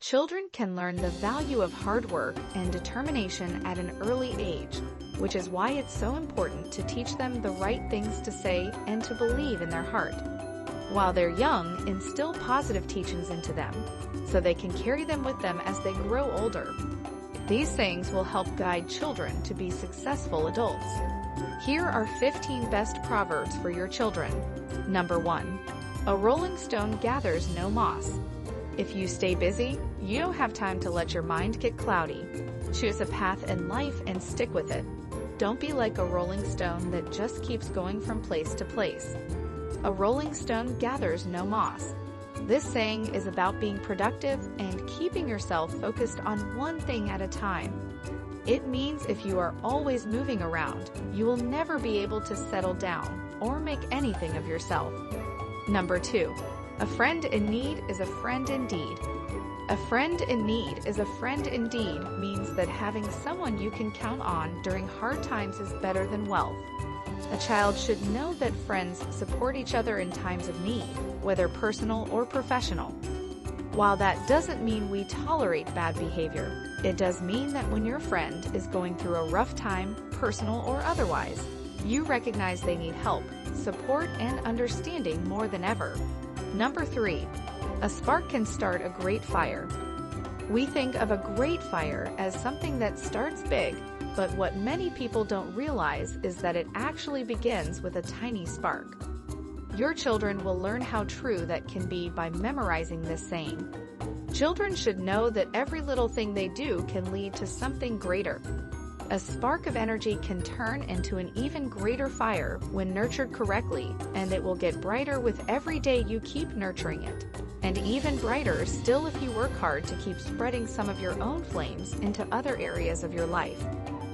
Children can learn the value of hard work and determination at an early age, which is why it's so important to teach them the right things to say and to believe in their heart. While they're young, instill positive teachings into them, so they can carry them with them as they grow older. These things will help guide children to be successful adults. Here are 15 best proverbs for your children. Number 1. A rolling stone gathers no moss. If you stay busy, you don't have time to let your mind get cloudy. Choose a path in life and stick with it. Don't be like a rolling stone that just keeps going from place to place. A rolling stone gathers no moss. This saying is about being productive and keeping yourself focused on one thing at a time. It means if you are always moving around, you will never be able to settle down or make anything of yourself. Number 2. A friend in need is a friend indeed. A friend in need is a friend indeed means that having someone you can count on during hard times is better than wealth. A child should know that friends support each other in times of need, whether personal or professional. While that doesn't mean we tolerate bad behavior, it does mean that when your friend is going through a rough time, personal or otherwise, you recognize they need help, support, and understanding more than ever. Number 3. A spark can start a great fire. We think of a great fire as something that starts big, but what many people don't realize is that it actually begins with a tiny spark. Your children will learn how true that can be by memorizing this saying. Children should know that every little thing they do can lead to something greater. A spark of energy can turn into an even greater fire when nurtured correctly, and it will get brighter with every day you keep nurturing it. And even brighter still if you work hard to keep spreading some of your own flames into other areas of your life.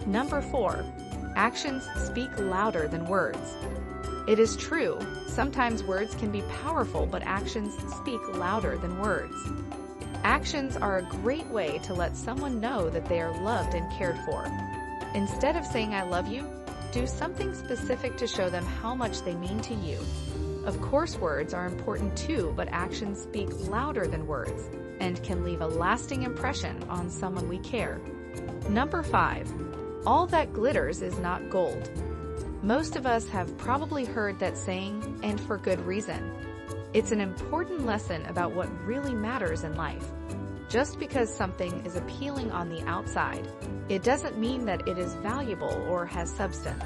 Number 4. Actions speak louder than words. It is true, sometimes words can be powerful, but actions speak louder than words. Actions are a great way to let someone know that they are loved and cared for. Instead of saying "I love you," do something specific to show them how much they mean to you. Of course, words are important too, but actions speak louder than words and can leave a lasting impression on someone we care. Number 5. All that glitters is not gold. Most of us have probably heard that saying, and for good reason. It's an important lesson about what really matters in life. Just because something is appealing on the outside, it doesn't mean that it is valuable or has substance.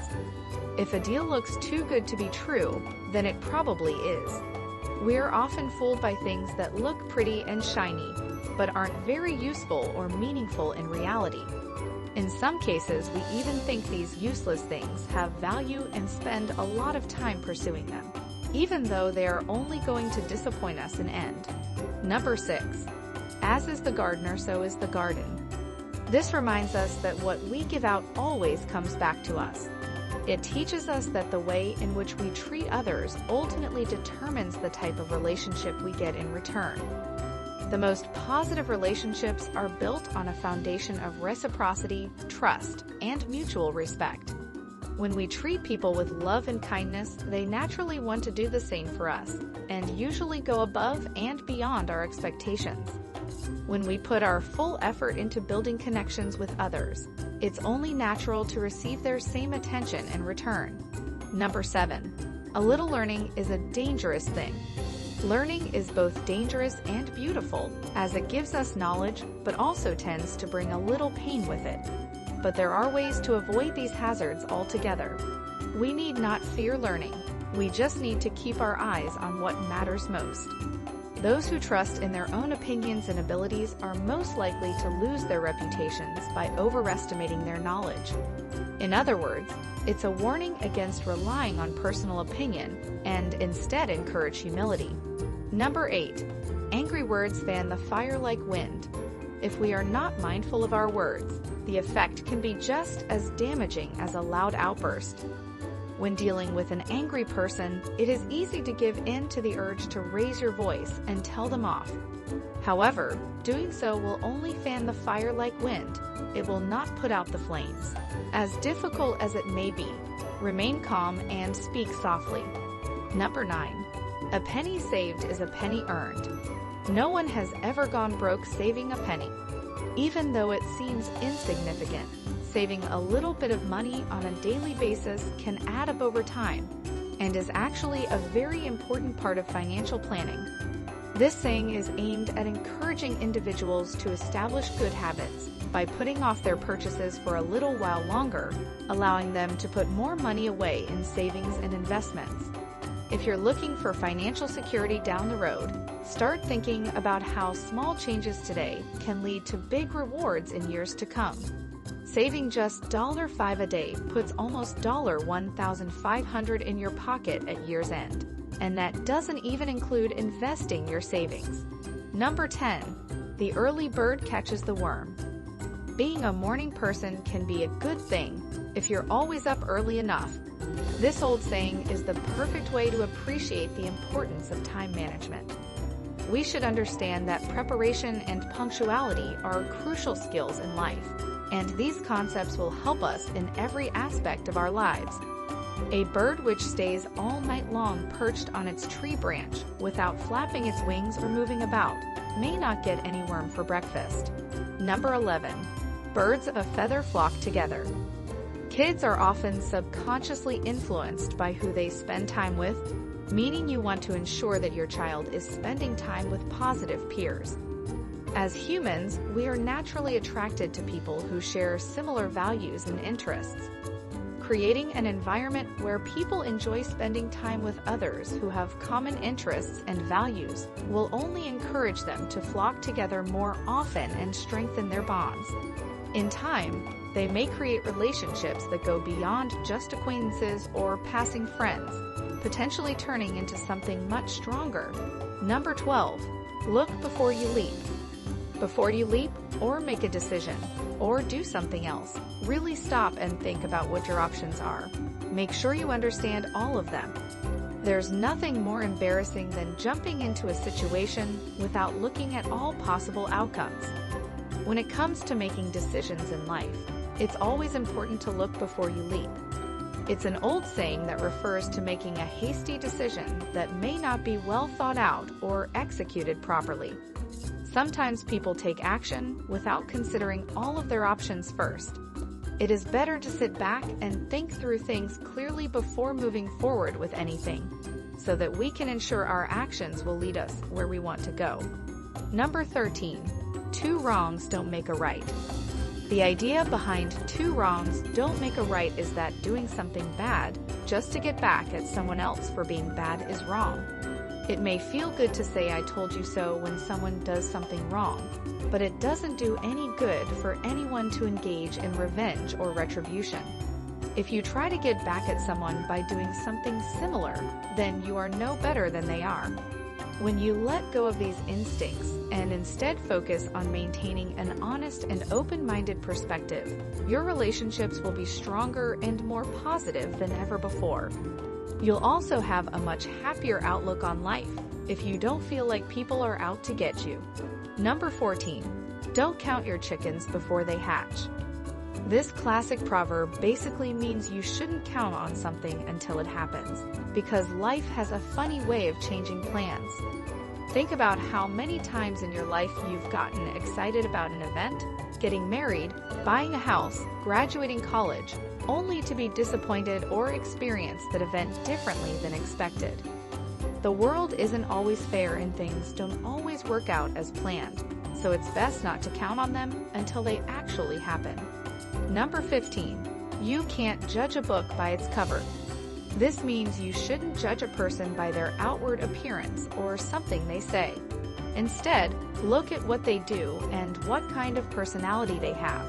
If a deal looks too good to be true, then it probably is. We're often fooled by things that look pretty and shiny, but aren't very useful or meaningful in reality. In some cases, we even think these useless things have value and spend a lot of time pursuing them, even though they are only going to disappoint us in end. Number 6. As is the gardener, so is the garden. This reminds us that what we give out always comes back to us. It teaches us that the way in which we treat others ultimately determines the type of relationship we get in return. The most positive relationships are built on a foundation of reciprocity, trust, and mutual respect. When we treat people with love and kindness, they naturally want to do the same for us, and usually go above and beyond our expectations. When we put our full effort into building connections with others, it's only natural to receive their same attention in return. Number 7. A little learning is a dangerous thing. Learning is both dangerous and beautiful, as it gives us knowledge, but also tends to bring a little pain with it. But there are ways to avoid these hazards altogether. We need not fear learning. We just need to keep our eyes on what matters most. Those who trust in their own opinions and abilities are most likely to lose their reputations by overestimating their knowledge. In other words, it's a warning against relying on personal opinion and instead encourage humility. Number 8. Angry words fan the fire like wind. If we are not mindful of our words, the effect can be just as damaging as a loud outburst. When dealing with an angry person, it is easy to give in to the urge to raise your voice and tell them off. However, doing so will only fan the fire like wind. It will not put out the flames. As difficult as it may be, remain calm and speak softly. Number 9. A penny saved is a penny earned. No one has ever gone broke saving a penny. Even though it seems insignificant, saving a little bit of money on a daily basis can add up over time and is actually a very important part of financial planning. This saying is aimed at encouraging individuals to establish good habits by putting off their purchases for a little while longer, allowing them to put more money away in savings and investments. If you're looking for financial security down the road, start thinking about how small changes today can lead to big rewards in years to come. Saving just $5 a day puts almost $1,500 in your pocket at year's end, and that doesn't even include investing your savings. Number 10. The early bird catches the worm. Being a morning person can be a good thing if you're always up early enough. This old saying is the perfect way to appreciate the importance of time management. We should understand that preparation and punctuality are crucial skills in life, and these concepts will help us in every aspect of our lives. A bird which stays all night long perched on its tree branch without flapping its wings or moving about may not get any worm for breakfast. Number 11. Birds of a feather flock together. Kids are often subconsciously influenced by who they spend time with, meaning you want to ensure that your child is spending time with positive peers. As humans, we are naturally attracted to people who share similar values and interests. Creating an environment where people enjoy spending time with others who have common interests and values will only encourage them to flock together more often and strengthen their bonds. In time, they may create relationships that go beyond just acquaintances or passing friends, potentially turning into something much stronger. Number 12. Look before you leap. Before you leap or make a decision or do something else, really stop and think about what your options are. Make sure you understand all of them. There's nothing more embarrassing than jumping into a situation without looking at all possible outcomes. When it comes to making decisions in life, it's always important to look before you leap. It's an old saying that refers to making a hasty decision that may not be well thought out or executed properly. Sometimes people take action without considering all of their options first. It is better to sit back and think through things clearly before moving forward with anything, so that we can ensure our actions will lead us where we want to go. Number 13. Two wrongs don't make a right. The idea behind two wrongs don't make a right is that doing something bad just to get back at someone else for being bad is wrong. It may feel good to say "I told you so" when someone does something wrong, but it doesn't do any good for anyone to engage in revenge or retribution. If you try to get back at someone by doing something similar, then you are no better than they are. When you let go of these instincts and instead focus on maintaining an honest and open-minded perspective, your relationships will be stronger and more positive than ever before. You'll also have a much happier outlook on life if you don't feel like people are out to get you. Number 14. Don't count your chickens before they hatch. This classic proverb basically means you shouldn't count on something until it happens, because life has a funny way of changing plans. Think about how many times in your life you've gotten excited about an event, getting married, buying a house, graduating college, only to be disappointed or experience that event differently than expected. The world isn't always fair and things don't always work out as planned, so it's best not to count on them until they actually happen. Number 15. You can't judge a book by its cover. This means you shouldn't judge a person by their outward appearance or something they say. Instead, look at what they do and what kind of personality they have.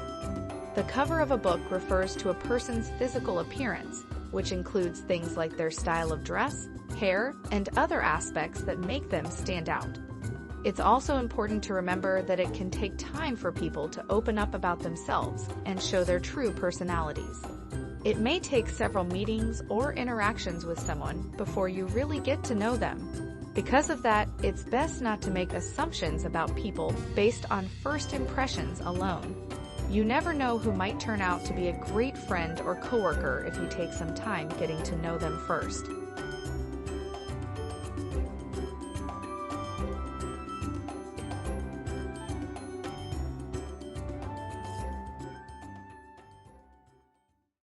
The cover of a book refers to a person's physical appearance, which includes things like their style of dress, hair, and other aspects that make them stand out. It's also important to remember that it can take time for people to open up about themselves and show their true personalities. It may take several meetings or interactions with someone before you really get to know them. Because of that, it's best not to make assumptions about people based on first impressions alone. You never know who might turn out to be a great friend or coworker if you take some time getting to know them first.